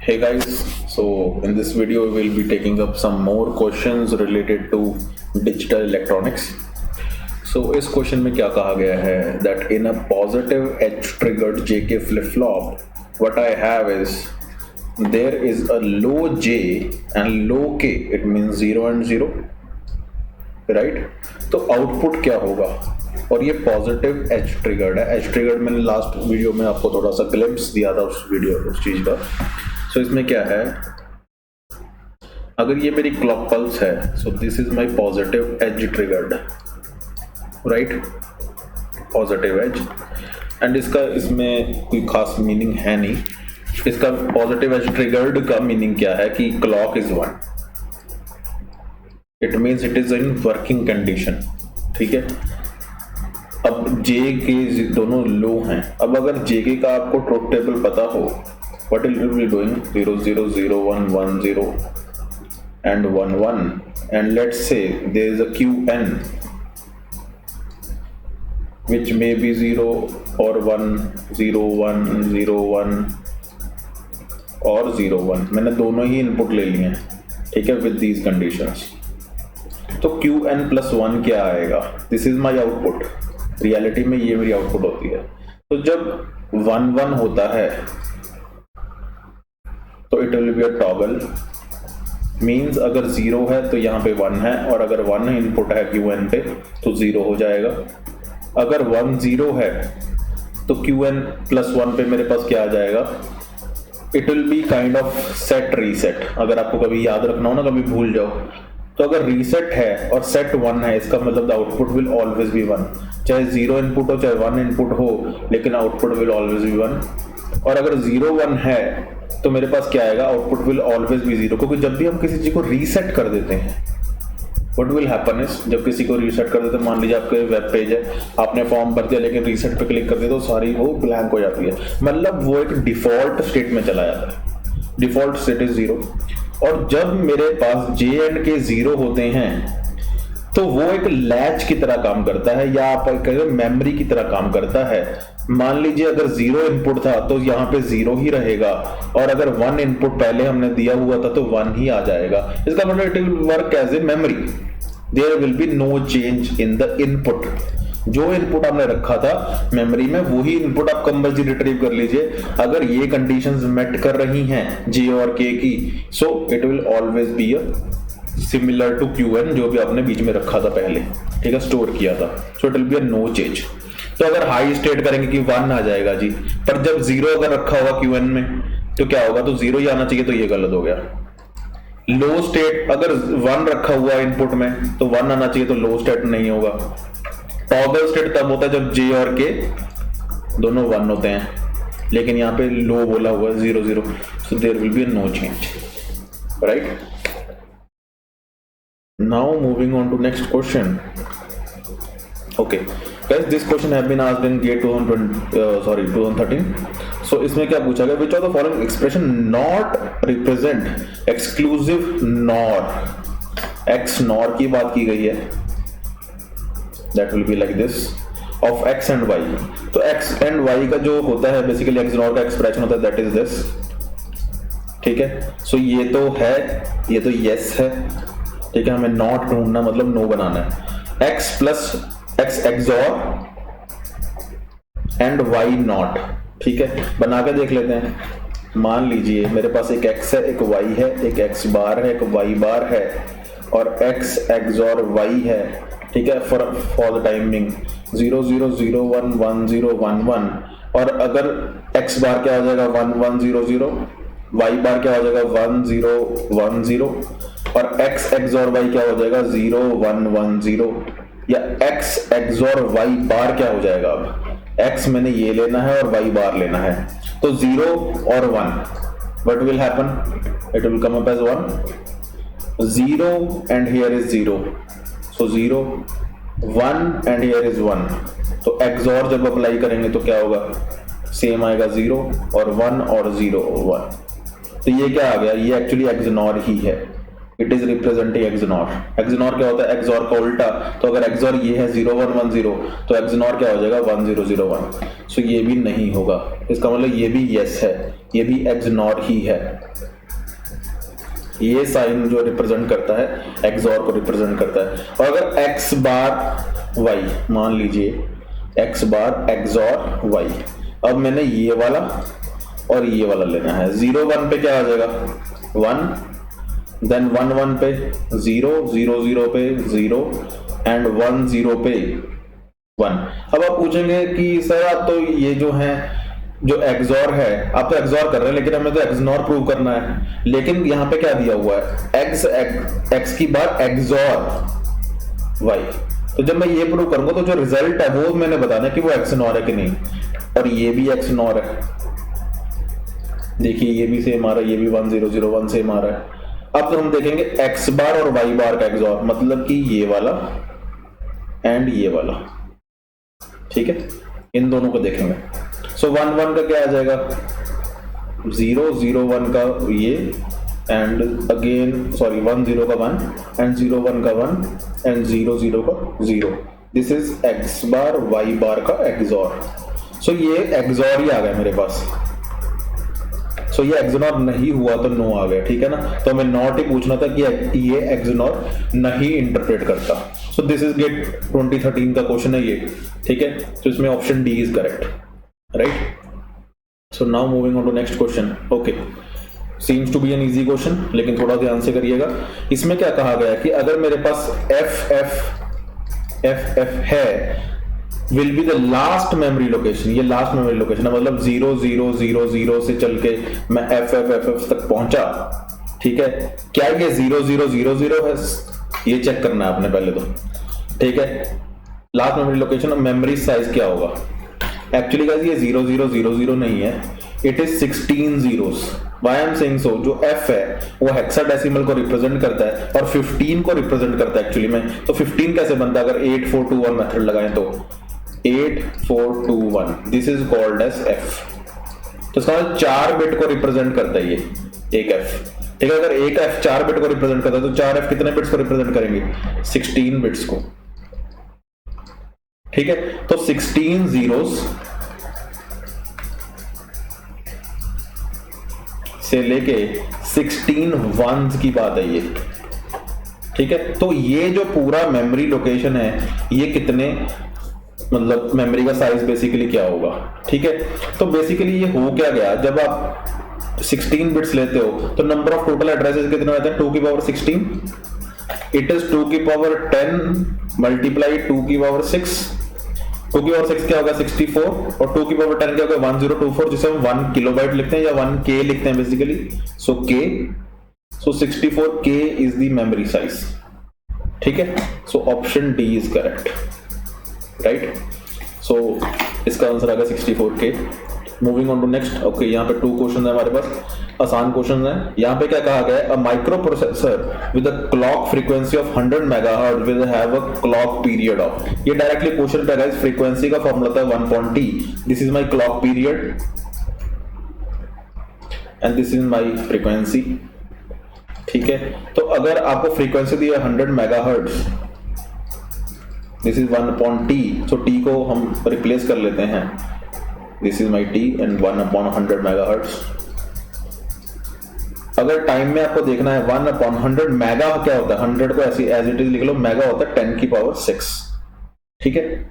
Hey guys, so in this video we will be taking up some more questions related to digital electronics. So इस question में क्या कहा गया है that in a positive edge triggered JK flip flop, what I have is there is a low J and low K. It means 0 and 0, right? तो output क्या होगा? और ये पॉजिटिव एज ट्रिगर्ड है. एज ट्रिगर्ड मैंने last video में आपको थोड़ा सा ग्लिम्प्स दिया था उस चीज का. सो इसमें क्या है, अगर ये मेरी क्लॉक पल्स है, so this is my positive edge triggered, right? Positive edge. And इसका इसमें कोई खास मीनिंग है नहीं. इसका पॉजिटिव एज ट्रिगर्ड का मीनिंग क्या है कि clock is 1. It means it is in working condition. ठीक है. अब जे के दोनों लो हैं. अब अगर जे के का आपको ट्रुथ टेबल पता हो, what it will be doing 0 0 0 1 1 0 and 1 1, and let's say there is a qn which may be 0 or 1 0 1 0 1 और 0 1. मैंने दोनों ही इनपुट ले लिए हैं, ठीक है, विद दीज कंडीशंस. तो qn प्लस 1 क्या आएगा? This is my output. Reality में ये मेरी आउटपुट होती है. तो जब 1 1 होता है तो it will be a toggle. Means अगर 0 है तो यहाँ पे 1 है, और अगर 1 इनपुट है qn पे तो 0 हो जाएगा. अगर 1 0 है तो qn प्लस 1 पे मेरे पास क्या आ जाएगा? It will be kind of set reset. अगर आपको कभी याद रखना हो ना, कभी भूल जाओ, तो अगर रीसेट है और सेट 1 है, इसका मतलब the output will always B 1. चाहे 0 इनपुट हो चाहे 1 इनपुट हो, लेकिन आउटपुट विल ऑलवेज बी 1. और अगर 0 1 है तो मेरे पास क्या आएगा? Output will always B 0. क्योंकि जब भी हम किसी चीज को रीसेट कर देते हैं, व्हाट विल हैपन इज, जब किसी को रीसेट कर देते हैं, मान लीजिए आपके वेब पेज है, आपने फॉर्म भर दिया लेकिन रीसेट पे क्लिक कर दिया तो सारी वो ब्लैंक हो जाती है. मतलब वो एक डिफॉल्ट स्टेट में चला जाता है. Default state is 0. और जब मेरे पास जे एंड के 0 होते हैं तो वो एक लैच की तरह काम करता है, या आप कहें मेमोरी की तरह काम करता है. मान लीजिए अगर 0 इनपुट था तो यहाँ पे 0 ही रहेगा, और अगर 1 इनपुट पहले हमने दिया हुआ था तो 1 ही आ जाएगा. इसका मतलब it will work as a memory. There will be no change in the input. जो इनपुट आपने रखा था मेमोरी में, वही इनपुट आप कंपल्सरी रिट्रीव कर लीजिए. अगर ये कंडीशंस मेट कर रही हैं जे और के की, so it will always be a similar to qn, जो भी आपने बीच में रखा था पहले, ठीक है, स्टोर किया था. So it will be a no change. तो अगर हाई स्टेट करेंगे कि 1 आ जाएगा जी, पर जब 0 अगर रखा होगा qn में तो क्या होगा? तो 0 ही आना चाहिए, तो ये गलत हो गया. लो स्टेट अगर 1 रखा हुआ इनपुट में तो 1 आना चाहिए, तो लो स्टेट नहीं होगा. टॉगल स्टेट तब होता है जब जे और के दोनों 1 होते हैं, लेकिन यहाँ पे लो बोला हुआ है 0 0, so there will be no change, right? Now moving on to next question. Okay, guys, this question have been asked in GATE 2013. So इसमें क्या पूछा गया? Which of the following expression not represent exclusive NOR? X NOR की बात की गई है. That will be like this of X and Y. तो X and Y का जो होता है बेसिकली X NOR का एक्सप्रेशन होता है, that is this. ठीक है. So ये तो है, ये तो yes है, ठीक है. हमें नॉट ढूंढना मतलब नो बनाना है. x plus x XOR and y not. ठीक है, बना के देख लेते हैं. मान लीजिए मेरे पास एक x है, एक y है, एक x बार है, एक y बार है, और x एक्सॉर y है. ठीक है, फॉर द टाइमिंग 0 0 0 1 1 0 1 1. और अगर x बार क्या हो जाएगा? 1 1 0 0. y बार क्या हो जाएगा? 1 0 1 0. और x XOR y क्या हो जाएगा? 0 1 1 0. या x XOR y बार क्या हो जाएगा? अब x मैंने ये लेना है और y बार लेना है, तो 0 और 1, what will happen? It will come up as 1. 0 and here is 0, so 0 1 and here is 1. तो XOR जब अप्लाई करेंगे तो क्या होगा? सेम आएगा, 0 और 1 और 0 1. तो ये क्या आ गया? ये एक्चुअली XNOR ही है. It is representing XNOR. XNOR क्या होता है? XOR का उल्टा. तो अगर XOR ये है 0 1 1 0, तो XNOR क्या हो जाएगा? 1 0 0 1. सो ये भी नहीं होगा. इसका मतलब ये भी yes है. ये भी एक्सनॉर ही है। ये साइन जो रिप्रेजेंट करता है एक्सॉर को रिप्रेजेंट करता है। और अगर एक्स बार वाई, मान लीजिए एक्स बार एक्सॉर वाई, अब मैंने ये वाला और ये वाला लेना है। 0 1 पे क्या आ जाएगा 1, देन 1 1 पे 0, 0 0 पे 0 एंड 1 0 पे 1। अब आप पूछेंगे कि सर आप तो ये जो है जो एक्सॉर है आप तो एक्सॉर कर रहे हैं, लेकिन हमें तो एक्सनॉर प्रूव करना है। लेकिन यहाँ पे क्या दिया हुआ है एक्स की बार एक्सॉर वाई। तो जब मैं ये प्रूव करूंगा तो जो रिजल्ट है वो मैंने बताना है कि वो एक्सनॉर है कि नहीं। और ये भी एक्सनॉर है, देखिए ये भी सेम आ रहा है, ये भी 1 0 0 1 सेम आ रहा है। अब तो हम देखेंगे एक्स बार और वाई बार का एक्सॉर, मतलब कि ये वाला एंड ये वाला, ठीक है, इन दोनों को देखेंगे। सो 1 1 का क्या आ जाएगा 0 0 1 का ये एंड अगेन सॉरी 1 0 का 1 एंड 0 1 का 1 एंड 0 0 का 0। This is X bar Y bar का एक्सॉर। सो ये एक्सॉर ही आ गया मेरे पास। सो ये एक्सनॉर नहीं हुआ तो नो आ गया, ठीक है ना। तो हमें नॉट ही पूछना था कि ये एक्सनॉर नहीं इंटरप्रेट करता। सो दिस इज गेट 2013 का क्वेश्चन है ये, ठीक है। तो इसमें option D is correct, right. So now moving on to next question. Okay, seems to be an easy question, लेकिन थोड़ा ध्यान से करिएगा। इसमें क्या कहा गया है कि अगर मेरे पास एफ है will be the last memory location. ये लास्ट मेमोरी लोकेशन है, मतलब 0 0 0 0 से चल के मैं एफ तक पहुंचा, ठीक है। क्या ये 0 0 0 0 है, ये चेक करना है आपने पहले तो, ठीक है। लास्ट मेमोरी लोकेशन और मेमोरी साइज क्या होगा। एक्चुअली गाइस ये 0 0 0 0 नहीं है, it is 16 zeros। Why I'm saying so? जो F है वो हेक्साडेसिमल को रिप्रेजेंट करता है और 15 को रिप्रेजेंट करता है एक्चुअली में। तो 15 कैसे बनता है अगर 8 4 2 1 मेथड लगाएं तो 8 4 2 1, this is called as F। तो इसका मतलब 4 बिट को रिप्रेजेंट करता है ये एक F, ठीक है। अगर एक F 4 बिट को रिप्रेजेंट करता है तो 4 F कितने बिट्स को रिप्रेजेंट करेंगे 16 बिट्स को, ठीक है। तो 16 zeros से लेके 16 ones की बात है ये, ठीक है। तो ये जो पूरा मेमोरी लोकेशन है ये कितने मतलब मेमोरी का साइज बेसिकली क्या होगा, ठीक है। तो बेसिकली ये हो क्या गया, जब आप 16 बिट्स लेते हो तो नंबर ऑफ टोटल एड्रेसेस कितने होते हैं 2 की पावर 16। इट इज 2 की पावर 10 मल्टीप्लाई 2 की पावर 6। 2 की पावर 6 क्या होगा 64 और 2 की पावर 10 क्या होगा 1024, जिसे हम 1 किलोबाइट लिखते हैं या 1K लिखते हैं basically. So K, so 64K is the memory size, ठीक है। So option D is correct, right. So इसका आंसर आ गया 64K। Moving on to next. Okay, यहाँ पे 2 क्वेश्चन है हमारे पास, आसान क्वेश्चन है। यहाँ पे क्या कहा गया है, a micro processor with a clock frequency of 100 megahertz will have a clock period of. ये डायरेक्टली क्वेश्चन पे गाइस फ्रीक्वेंसी का फॉर्मूला था 1.t। This is my clock period and this is my frequency, ठीक है। तो अगर आपको frequency दी है 100 megahertz, this is 1/t, so t को हम रिप्लेस कर लेते हैं, this is my t and 1/100 megahertz. अगर टाइम में आपको देखना है 1/100 मेगा क्या होता है, 100 को ऐसे एज इट इज लिख लो, मेगा होता है 10 की पावर 6, ठीक है।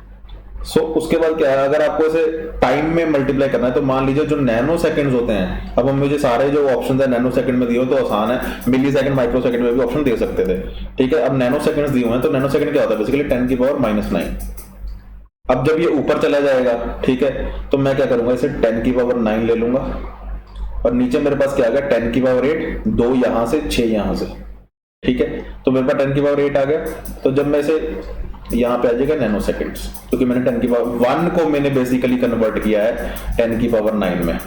सो उसके बाद क्या है, अगर आपको इसे टाइम में मल्टीप्लाई करना है तो मान लीजिए जो नैनो सेकंड्स होते हैं, अब हम मुझे सारे जो ऑप्शन है नैनो सेकंड में दिए हो तो आसान है, मिली सेकंड माइक्रो सेकंड में भी ऑप्शन दे सकते थे, ठीक है। अब नैनो सेकंड्स दिए हुए हैं तो नैनो सेकंड क्या होता है बेसिकली 10 की पावर -9। अब जब ये ऊपर चला जाएगा, ठीक है, तो मैं क्या करूंगा इसे 10 की पावर 9 ले लूंगा और नीचे मेरे पास क्या आ गया 10 की पावर 8, 2 यहां से 6 यहां से, ठीक है। तो मेरे पास 10 की पावर 8 आ गया। तो जब मैं इसे यहाँ पे आ जाएगा नैनो सेकंड्स, क्योंकि मैंने 10 की पावर 1 को मैंने बेसिकली कन्वर्ट किया है 10 की पावर 9 में,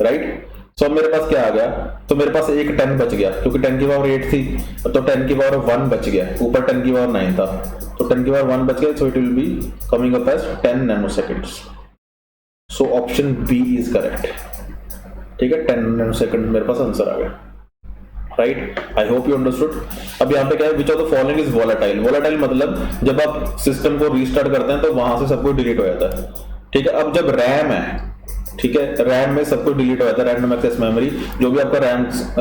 राइट। सो मेरे पास क्या आ गया, तो मेरे पास एक 10 बच गया क्योंकि 10 की पावर 8 थी, तो 10 की पावर 1 बच गया, ऊपर 10 की पावर 9 था, तो 10 की पावर 1 बच गया। So it will be coming up as 10 nano seconds. So option B is correct, ठीक है। 10 नैनो सेकंड मेरे पास आंसर आ गया, right. I hope you understood. अब यहाँ पे क्या है, which of the following is volatile. Volatile मतलब जब आप सिस्टम को रीस्टार्ट करते हैं तो वहां से सब कुछ डिलीट हो जाता है, ठीक है। अब जब रैम है, ठीक है, रैम में सब कुछ डिलीट हो जाता है, रैंडम एक्सेस मेमोरी जो भी आपका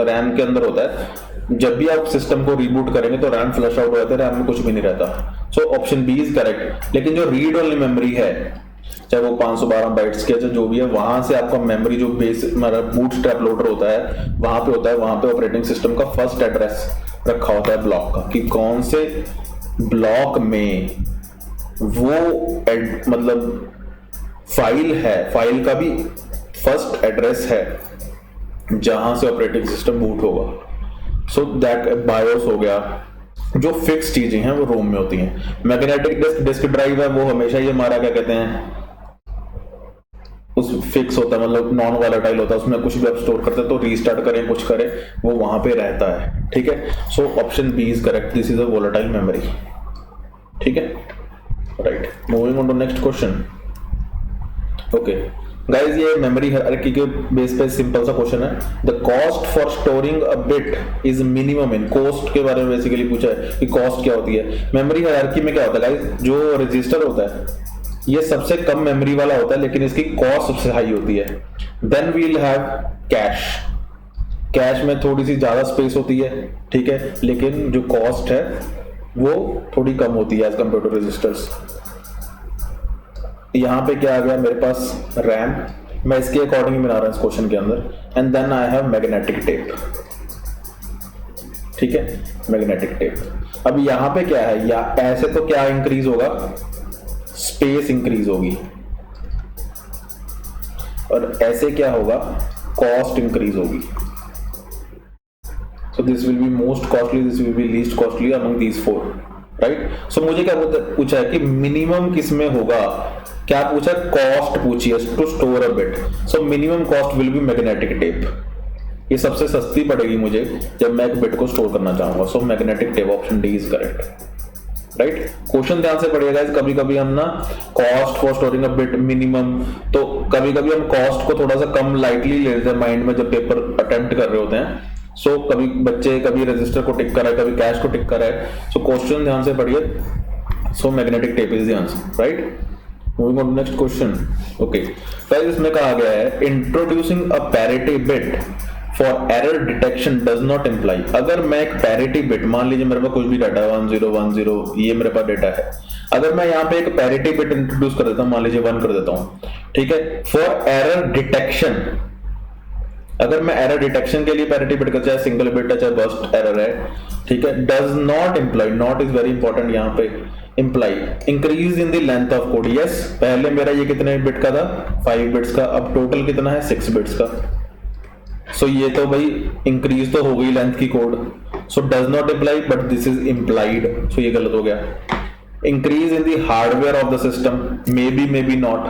रैम के अंदर होता है, जब भी आप सिस्टम को रिबूट करेंगे तो रैम फ्लश आउट हो जाता है, रैम में कुछ भी नहीं रहता। So option B is correct. लेकिन जो रीड ओनली मेमोरी है, चाहे वो 512 बाइट्स के जो भी है, वहां से आपका मेमोरी जो बेस मतलब बूटस्ट्रैप लोडर होता है वहां पे होता है, वहां पे ऑपरेटिंग सिस्टम का फर्स्ट एड्रेस रखा होता है ब्लॉक का, कि कौन से ब्लॉक में वो मतलब फाइल है, फाइल का भी फर्स्ट एड्रेस है जहां से ऑपरेटिंग सिस्टम बूट होगा। सो दैट बायोस हो गया। जो फिक्स चीजें हैं वो रोम में होती हैं। मैग्नेटिक डिस्क ड्राइव है, वो हमेशा ही हमारा क्या कहते हैं, उस फिक्स होता है, मतलब नॉन वॉलेटाइल होता है, उसमें कुछ भी आप स्टोर करते हैं तो रीस्टार्ट करें कुछ करें वो वहां पे रहता है। ठीक है, so option B is correct, this is a volatile memory. ठीक है, right. Moving on to next question. Okay guys, ये मेमोरी हायरार्की के बेस पे सिंपल सा क्वेश्चन है। The cost for storing a bit is minimum in. Cost के बारे में बेसिकली पूछा है कि कॉस्ट क्या होती है। मेमोरी हायरार्की में क्या होता है गाइस, जो रजिस्टर होता है ये सबसे कम मेमोरी वाला होता है लेकिन इसकी कॉस्ट सबसे हाई होती है। Then we will have cache. Cache में थोड़ी सी ज्यादा स्पेस होती है, ठीक है, लेकिन जो कॉस्ट है वो थोड़ी कम होती है एज कंपेयर टू रजिस्टर्स। यहां पे क्या आ गया मेरे पास, रैम, मैं इसके अकॉर्डिंग बना रहा हूं इस क्वेश्चन के अंदर। And then I have magnetic tape. ठीक है, मैग्नेटिक टेप। अब यहां पे क्या है, या ऐसे तो क्या इंक्रीज होगा, स्पेस इंक्रीज होगी, और ऐसे क्या होगा, कॉस्ट इंक्रीज होगी। So this will be most costly, this will be least costly among these four, right. So मुझे क्या पूछा है कि मिनिमम किस में होगा, क्या पूछा, कॉस्ट पूछी है to store a bit. So minimum cost will be magnetic tape. ये सबसे सस्ती पड़ेगी मुझे जब मैं एक बिट को स्टोर करना चाहूंगा। So magnetic tape, option D is correct, right. Question ध्यान से पढ़िएगा। कभी कभी हम ना cost for storing a bit minimum, तो कभी कभी हम कॉस्ट को थोड़ा सा कम लाइटली ले लेते हैं माइंड में जब पेपर अटेम्प्ट कर रहे होते हैं। सो कभी बच्चे कभी रजिस्टर को टिक कर रहा है, कभी कैश को टिक कर रहा है। सो क्वेश्चन ध्यान से पढ़िए। So magnetic tape is the answer, right. Moving on next question. Okay, पहले इसमें कहा गया है introducing a parity bit for error detection does not imply. अगर मैं एक पैरिटी बिट, मान लीजिए मेरे पास कुछ भी डाटा है 1010, ये मेरे पास डेटा है, अगर मैं यहाँ पे एक पैरिटी बिट इंट्रोड्यूस कर देता हूँ, मान लीजिए 1 कर देता हूँ, ठीक है, फॉर एरर डिटेक्शन, अगर मैं एरर डिटेक्शन के लिए पैरिटी बिट का, चाहे सिंगल बिट है चाहे बर्स्ट एरर है, ठीक है, does not imply, not is very important यहाँ पे, imply increase in the length of code. Yes, पहले मेरा ये कितने बिट का था, 5 बिट्स का, अब टोटल कितना है, 6 बिट्स का। सो ये तो भाई इंक्रीज तो हो गई लेंथ की code. So does not imply but this is implied, so ये गलत हो गया। Increase in the hardware of the system, may be not,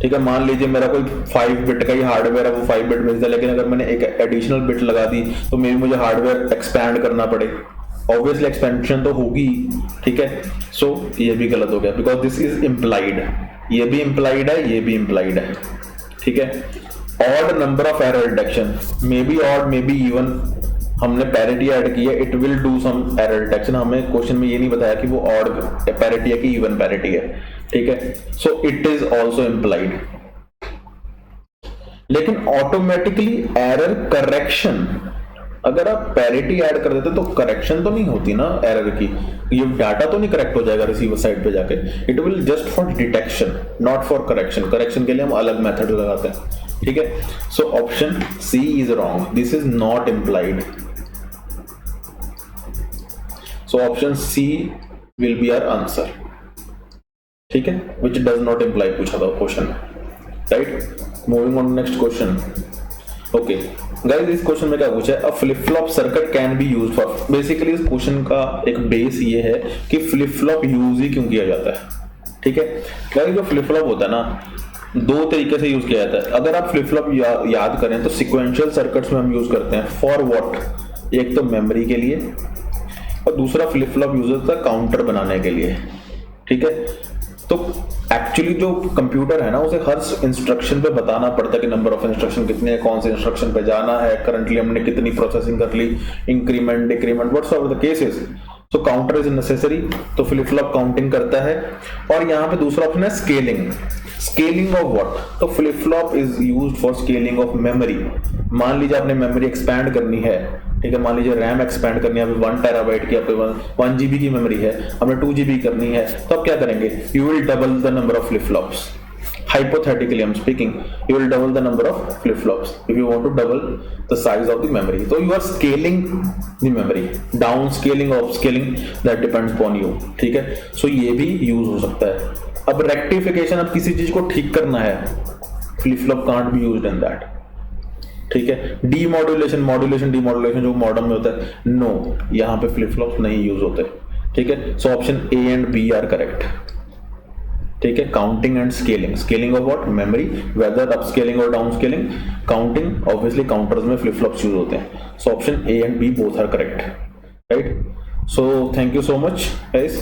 ठीक है। मान लीजिए मेरा कोई 5 बिट का ही हार्डवेयर है, वो 5 बिट भेजता है, लेकिन अगर मैंने एक एडिशनल बिट लगा दी तो मे बी मुझे हार्डवेयर एक्सपैंड करना पड़े, ऑब्वियसली एक्सपेंशन तो होगी, ठीक है। सो ये भी गलत हो गया बिकॉज दिस इज इम्प्लाइड, ये भी इम्प्लाइड है, ये भी इम्प्लाइड है, ठीक है। Odd number of error detection, may be odd may be even, हमने पैरिटी ऐड की है, it will do some error detection. हमें क्वेश्चन में ये नहीं बताया कि वो ऑड पैरिटी है कि इवन पैरिटी है, ठीक है। So it is also implied. लेकिन ऑटोमेटिकली एरर करेक्शन, अगर आप पैरिटी ऐड कर देते तो करेक्शन तो नहीं होती ना एरर की, ये डाटा तो नहीं करेक्ट हो जाएगा रिसीवर साइड पे जाके। It will just for detection, not for correction. Correction के लिए हम अलग मेथड लगाते हैं, ठीक है। So option C is wrong, this is not implied. So option C will be our answer, ठीक है, विच डज नॉट इम्प्लाई पूछा था question, right. Moving on next question. Okay guys, इस क्वेश्चन में क्या पूछा है, a flip flop circuit can be used for. Basically इस क्वेश्चन का एक बेस ये है कि फ्लिप फ्लॉप यूज ही क्यों किया जाता है, ठीक है। गाइस, जो फ्लिप फ्लॉप होता है ना, 2 तरीके से यूज किया जाता है। अगर आप फ्लिप फ्लॉप याद करें तो सिक्वेंशियल सर्किट्स में हम यूज करते हैं फॉर व्हाट, एक तो मेमोरी के लिए और दूसरा फ्लिप फ्लॉप यूज होता है काउंटर बनाने के लिए, ठीक है। तो एक्चुअली जो कंप्यूटर है ना, उसे हर इंस्ट्रक्शन पे बताना पड़ता है कि नंबर ऑफ इंस्ट्रक्शन कितने हैं, कौन से इंस्ट्रक्शन पे जाना है, करंटली हमने कितनी प्रोसेसिंग कर ली, increment decrement, whatsoever the cases. So counter is necessary, तो फ्लिप फ्लॉप काउंटिंग करता है। और यहाँ पे दूसरा ऑप्शन है स्केलिंग। Scaling of what? तो flip flop is used for scaling of memory. मान लीजिए आपने मेमोरी एक्सपैंड करनी है, ठीक है, मान लीजिए रैम एक्सपैंड करनी है, 1 टेराबाइट की, आपके 1 GB की मेमोरी है, आपने 2 GB करनी है, तो आप क्या करेंगे? You will double the number of flip flops. Hypothetically I'm speaking, you will double the number of flip flops if you want to double the size of the memory. So you are scaling the memory, down scaling, up scaling, that depends upon you, ठीक है। So ये भी use हो सकता है। अब rectification, अब किसी चीज को ठीक करना है, flip flop can't be used in that, ठीक है। डीमॉड्यूलेशन, मॉड्यूलेशन, डीमॉड्यूलेशन जो मॉडर्न में होता है, नो, यहाँ पे फ्लिप फ्लॉप्स नहीं यूज होते, ठीक है। So option A and B are correct, ठीक है। Counting and scaling, scaling of what? Memory, whether up scaling और down scaling. Counting obviously counters में फ्लिप फ्लॉप्स यूज होते हैं। So option A and B both are correct, right. So thank you so much guys.